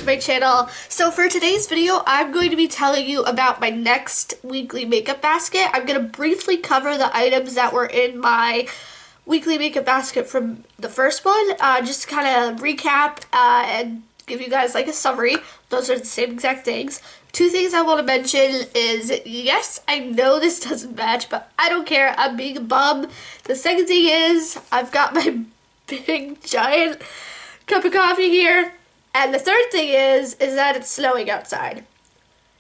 my channel. So for today's video, I'm going to be telling you about my next weekly makeup basket. I'm going to briefly cover the items that were in my weekly makeup basket from the first one, just to kind of recap and give you guys like a summary. Those are the same exact things. Two things I want to mention is, yes, I know this doesn't match, but I don't care. I'm being a bum. The second thing is, I've got my big giant cup of coffee here. And the third thing is that it's snowing outside.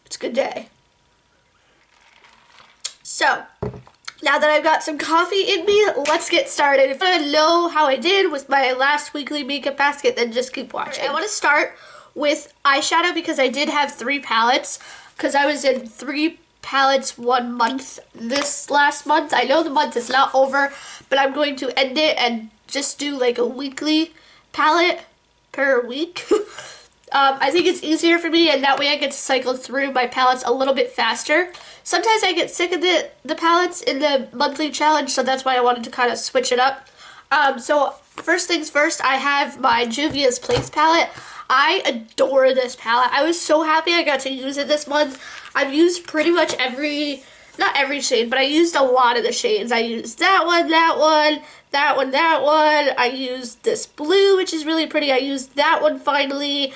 It's a good day. So, now that I've got some coffee in me, let's get started. If you want to know how I did with my last weekly makeup basket, then just keep watching. I want to start with eyeshadow because I did have 3 palettes, because I was in 3 palettes 1 month this last month. I know the month is not over, but I'm going to end it and just do like a weekly palette per week. I think it's easier for me, and that way I get to cycle through my palettes a little bit faster. Sometimes I get sick of the palettes in the monthly challenge, so that's why I wanted to kind of switch it up. So first things first, I have my Juvia's Place palette. I adore this palette. I was so happy I got to use it this month. I've used pretty much not every shade, but I used a lot of the shades. I used that one, that one, that one, that one. I used this blue, which is really pretty. I used that one finally.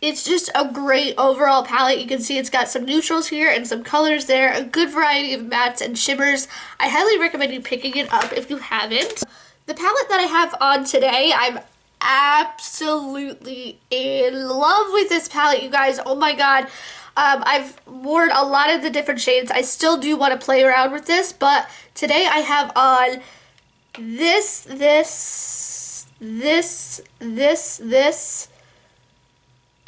It's just a great overall palette. You can see it's got some neutrals here and some colors there. A good variety of mattes and shimmers. I highly recommend you picking it up if you haven't. The palette that I have on today, I'm absolutely in love with this palette, you guys. Oh my god. I've worn a lot of the different shades. I still do want to play around with this, but today I have on this,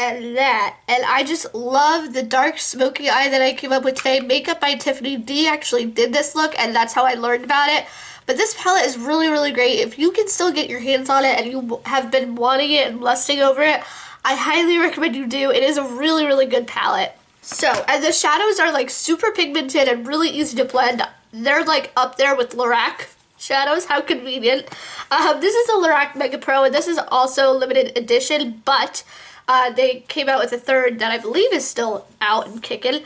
and that. And I just love the dark smoky eye that I came up with today. Makeup by Tiffany D actually did this look, and that's how I learned about it. But this palette is really, really great. If you can still get your hands on it and you have been wanting it and lusting over it, I highly recommend you do. It is a really, really good palette. So, and the shadows are like super pigmented and really easy to blend. They're like up there with Lorac shadows. How convenient. This is a Lorac Mega Pro, and this is also limited edition, but they came out with a third that I believe is still out and kicking.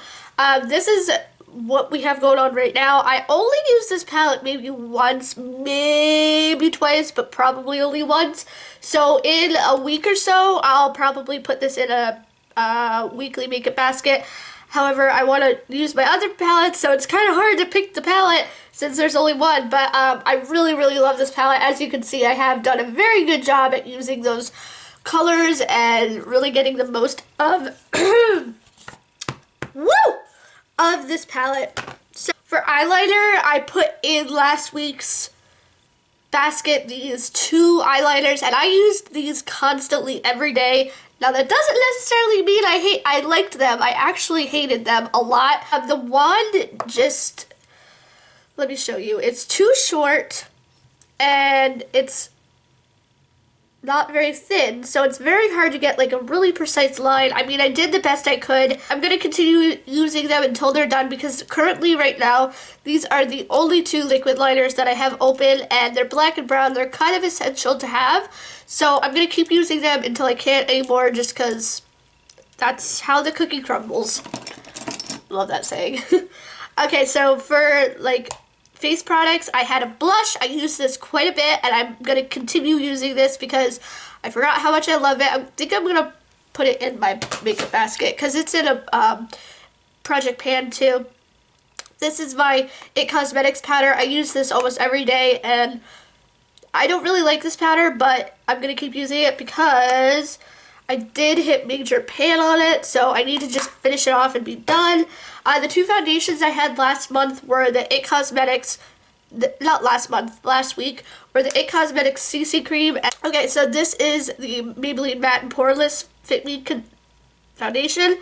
This is what we have going on right now. I only use this palette maybe once, maybe twice, but probably only once. So in a week or so, I'll probably put this in a weekly makeup basket. However, I want to use my other palettes, so it's kind of hard to pick the palette since there's only one. But I really, really love this palette. As you can see, I have done a very good job at using those colors and really getting the most of woo! Of this palette. So for eyeliner, I put in last week's basket these 2 eyeliners, and I used these constantly every day. Now that doesn't necessarily mean I liked them. I actually hated them a lot. The wand just, let me show you. It's too short and it's not very thin, so it's very hard to get like a really precise line. I mean, I did the best I could. I'm going to continue using them until they're done, because currently right now these are the only 2 liquid liners that I have open, and they're black and brown. They're kind of essential to have, so I'm going to keep using them until I can't anymore, just because that's how the cookie crumbles. Love that saying. Okay, so for like face products, I had a blush. I used this quite a bit, and I'm going to continue using this because I forgot how much I love it. I think I'm going to put it in my makeup basket because it's in a project pan too. This is my It Cosmetics powder. I use this almost every day, and I don't really like this powder, but I'm going to keep using it because I did hit major pan on it, so I need to just finish it off and be done. The 2 foundations I had last month were the It Cosmetics, last week, were the It Cosmetics CC Cream. Okay, so this is the Maybelline Matte and Poreless Fit Me Foundation.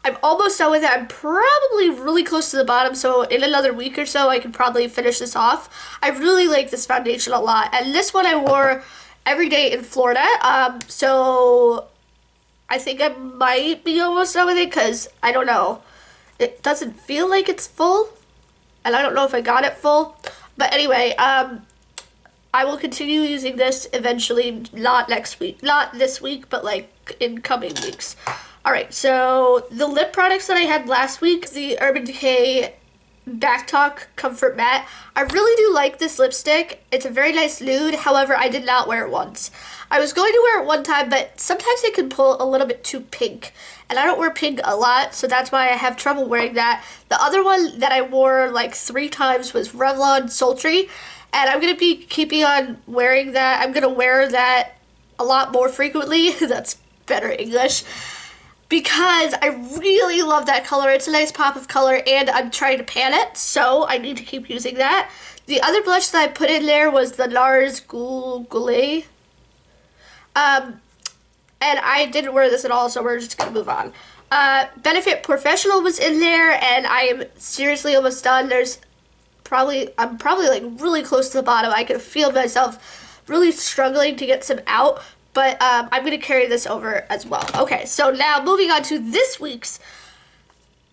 I'm almost done with it. I'm probably really close to the bottom, so in another week or so I can probably finish this off. I really like this foundation a lot, and this one I wore every day in Florida, so I think I might be almost done with it because, I don't know, it doesn't feel like it's full, and I don't know if I got it full. But anyway, I will continue using this eventually, not next week, not this week, but like in coming weeks. Alright, so the lip products that I had last week, the Urban Decay Back Talk Comfort Matte. I really do like this lipstick. It's a very nice nude. However, I did not wear it once. I was going to wear it one time, but sometimes it can pull a little bit too pink. And I don't wear pink a lot, so that's why I have trouble wearing that. The other one that I wore like 3 times was Revlon Sultry. And I'm going to be keeping on wearing that. I'm going to wear that a lot more frequently. That's better English. Because I really love that color. It's a nice pop of color, and I'm trying to pan it, so I need to keep using that. The other blush that I put in there was the NARS Goulet. And I didn't wear this at all, so we're just going to move on. Benefit Professional was in there, and I am seriously almost done. I'm probably like really close to the bottom. I can feel myself really struggling to get some out. But I'm going to carry this over as well. Okay, so now moving on to this week's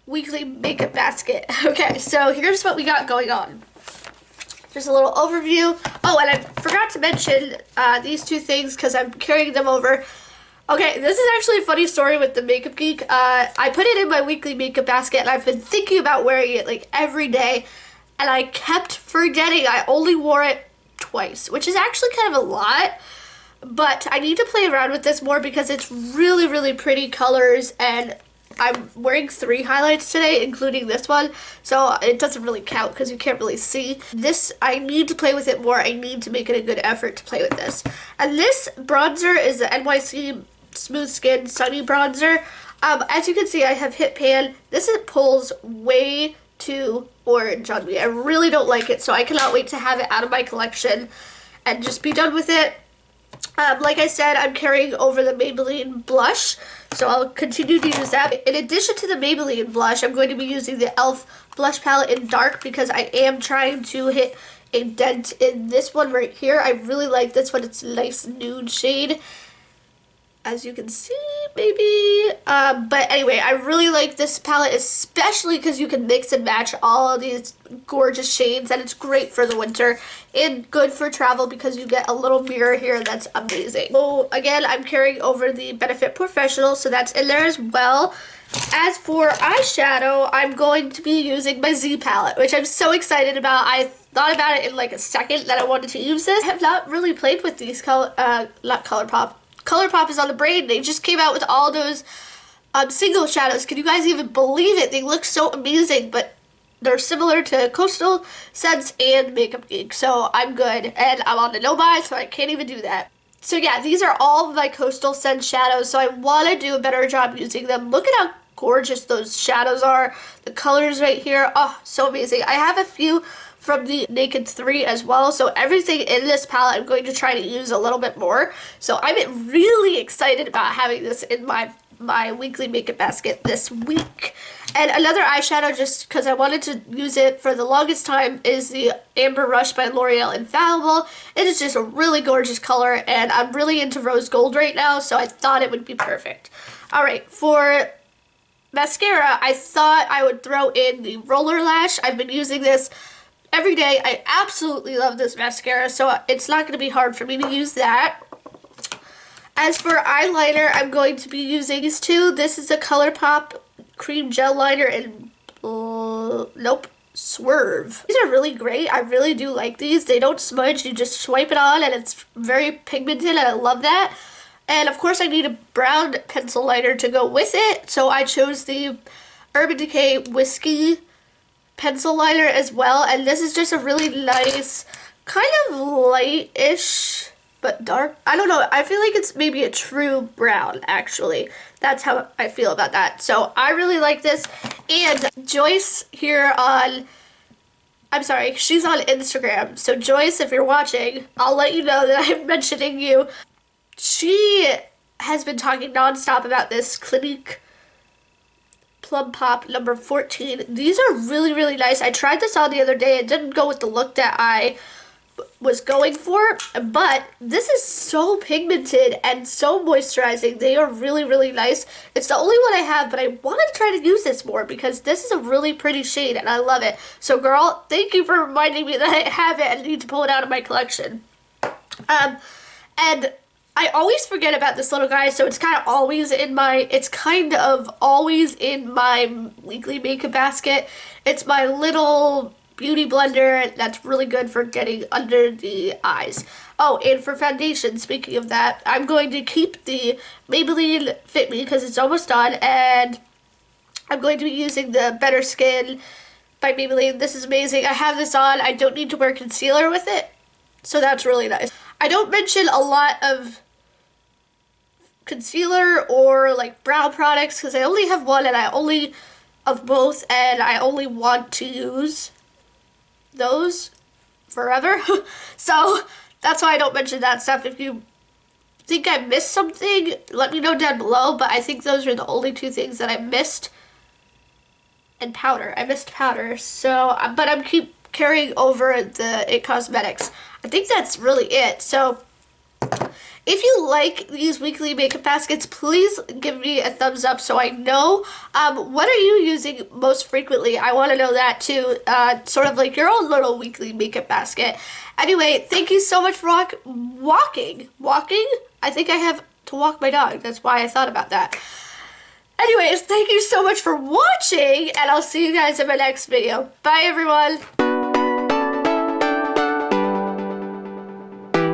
weekly makeup basket. Okay, so here's what we got going on. Just a little overview. Oh, and I forgot to mention these 2 things because I'm carrying them over. Okay, this is actually a funny story with the Makeup Geek. I put it in my weekly makeup basket, and I've been thinking about wearing it like every day. And I kept forgetting. I only wore it twice, which is actually kind of a lot. But I need to play around with this more because it's really, really pretty colors, and I'm wearing 3 highlights today, including this one, so it doesn't really count because you can't really see. This, I need to play with it more. I need to make it a good effort to play with this. And this bronzer is the NYC Smooth Skin Sunny Bronzer. As you can see, I have hit pan. This pulls way too orange on me. I really don't like it, so I cannot wait to have it out of my collection and just be done with it. Like I said, I'm carrying over the Maybelline blush, so I'll continue to use that. In addition to the Maybelline blush, I'm going to be using the e.l.f. blush palette in dark because I am trying to hit a dent in this one right here. I really like this one. It's a nice nude shade, as you can see, maybe. But anyway, I really like this palette, especially because you can mix and match all of these gorgeous shades, and it's great for the winter and good for travel because you get a little mirror here that's amazing. So again, I'm carrying over the Benefit Professional, so that's in there as well. As for eyeshadow, I'm going to be using my Z palette, which I'm so excited about. I thought about it in like a second that I wanted to use this. I have not really played with these not ColourPop. ColourPop is on the brain. They just came out with all those single shadows. Can you guys even believe it? They look so amazing, but they're similar to Coastal Scents and Makeup Geek, so I'm good. And I'm on the no buy, so I can't even do that. So yeah, these are all my Coastal Scent shadows, so I want to do a better job using them. Look at how gorgeous those shadows are. The colors right here, oh, so amazing. I have a few from the Naked 3 as well, so everything in this palette I'm going to try to use a little bit more. So I'm really excited about having this in my weekly makeup basket this week. And another eyeshadow, just because I wanted to use it for the longest time, is the Amber Rush by L'Oreal Infallible. It is just a really gorgeous color, and I'm really into rose gold right now, so I thought it would be perfect. Alright, for mascara, I thought I would throw in the Roller Lash. I've been using this every day. I absolutely love this mascara, so it's not going to be hard for me to use that. As for eyeliner, I'm going to be using these 2. This is a ColourPop Cream Gel Liner and Swerve. These are really great. I really do like these. They don't smudge. You just swipe it on, and it's very pigmented, and I love that. And of course, I need a brown pencil liner to go with it, so I chose the Urban Decay Whisky pencil liner as well. And this is just a really nice, kind of light-ish but dark. I don't know. I feel like it's maybe a true brown, actually. That's how I feel about that. So I really like this. And Joyce here on, I'm sorry, she's on Instagram. So Joyce, if you're watching, I'll let you know that I'm mentioning you. She has been talking nonstop about this Clinque Plum Pop number 14. These are really, really nice. I tried this on the other day. It didn't go with the look that I was going for, but this is so pigmented and so moisturizing. They are really, really nice. It's the only one I have, but I want to try to use this more because this is a really pretty shade and I love it. So girl, thank you for reminding me that I have it and need to pull it out of my collection. And I always forget about this little guy, so it's kind of always in my weekly makeup basket. It's my little beauty blender that's really good for getting under the eyes. Oh, and for foundation, speaking of that, I'm going to keep the Maybelline Fit Me because it's almost done, and I'm going to be using the Better Skin by Maybelline. This is amazing. I have this on. I don't need to wear concealer with it, so that's really nice. I don't mention a lot of concealer or like brow products because I only have one and I only want to use those forever. So that's why I don't mention that stuff. If you think I missed something, let me know down below, but I think those are the only two things that I missed. And powder. I missed powder. So, but I'm keep carrying over the IT Cosmetics. I think that's really it. So, if you like these weekly makeup baskets, please give me a thumbs up so I know. What are you using most frequently? I want to know that too. Sort of like your own little weekly makeup basket. Anyway, thank you so much for walking. Walking? I think I have to walk my dog. That's why I thought about that. Anyways, thank you so much for watching, and I'll see you guys in my next video. Bye, everyone.